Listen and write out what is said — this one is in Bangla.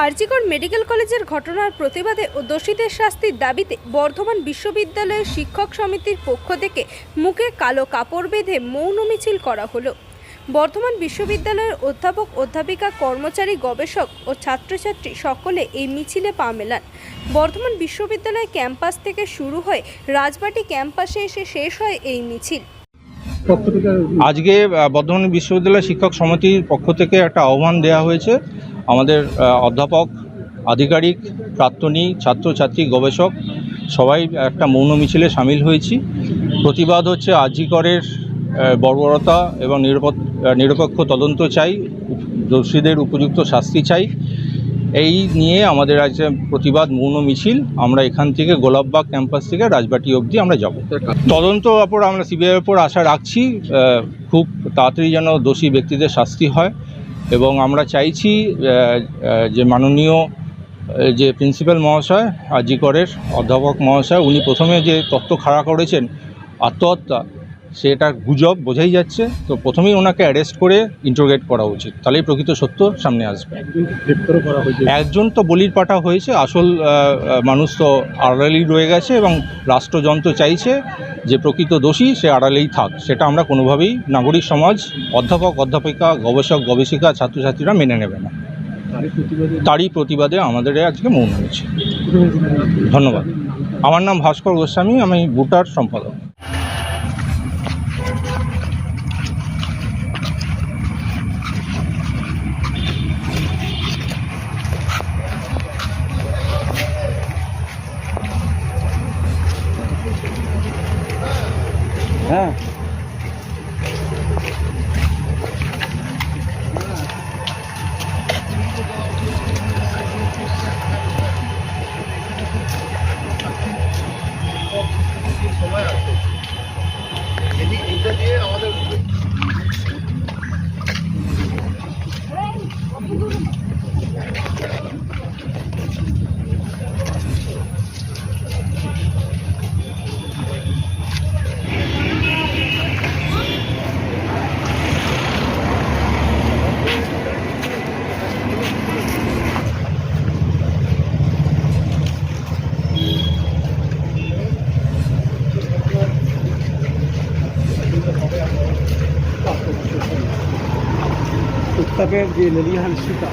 আরজিকর মেডিকেল কলেজের ঘটনার প্রতিবাদে ও দোষীদের শাস্তির দাবিতে বর্ধমান বিশ্ববিদ্যালয়ের শিক্ষক সমিতির পক্ষ থেকে মুখে কালো কাপড় বেঁধে মৌন মিছিল করা হলো। বর্ধমান বিশ্ববিদ্যালয়ের অধ্যাপক, অধ্যাপিকা, কর্মচারী, গবেষক ও ছাত্রছাত্রী সকলে এই মিছিলে পা মেলান। বর্ধমান বিশ্ববিদ্যালয় ক্যাম্পাস থেকে শুরু হয়ে রাজবাটি ক্যাম্পাসে এসে শেষ হয় এই মিছিল। আজকে বর্ধমান বিশ্ববিদ্যালয় শিক্ষক সমিতির পক্ষ থেকে একটা আহ্বান দেওয়া হয়েছে। আমাদের অধ্যাপক, আধিকারিক, প্রাক্তনী, ছাত্রছাত্রী, গবেষক সবাই একটা মৌন মিছিলে সামিল হয়েছি। প্রতিবাদ হচ্ছে আরজিকরের বর্বরতা এবং নিরপেক্ষ তদন্ত চাই, দোষীদের উপযুক্ত শাস্তি চাই। এই নিয়ে আমাদের আজ প্রতিবাদ মৌন মিছিল। আমরা এখান থেকে গোলাপবাগ ক্যাম্পাস থেকে রাজবাটি অবধি আমরা যাব। তদন্ত ওপর আমরা সিবিআইয়ের ওপর আশা রাখছি, খুব তাড়াতাড়ি যেন দোষী ব্যক্তিদের শাস্তি হয়। এবং আমরা চাইছি যে মাননীয় যে প্রিন্সিপাল মহাশয়, আরজিকরের অধ্যাপক মহাশয়, উনি প্রথমে যে তথ্য খাড়া করেছেন আত্মহত্যা, সেটা গুজব বোঝাই যাচ্ছে। তো প্রথমেই ওনাকে অ্যারেস্ট করে ইন্টারোগেট করা উচিত, তাহলেই প্রকৃত সত্য সামনে আসবে। একজন তো বলির পাঠা হয়েছে, আসল মানুষ তো আড়ালেই রয়ে গেছে এবং রাষ্ট্রযন্ত্র চাইছে যে প্রকৃত দোষী সে আড়ালেই থাক। সেটা আমরা কোনোভাবেই নাগরিক সমাজ, অধ্যাপক, অধ্যাপিকা, গবেষক, গবেষিকা, ছাত্রছাত্রীরা মেনে নেবে না। তারই প্রতিবাদে আমাদের আজকে মৌন হয়েছে। ধন্যবাদ। আমার নাম ভাস্কর গোস্বামী, আমি বুটার সম্পাদক। হ্যাঁ, সময় আছে এইটা দিয়ে আমাদের উত্তাপের যে লেলিহান শীতা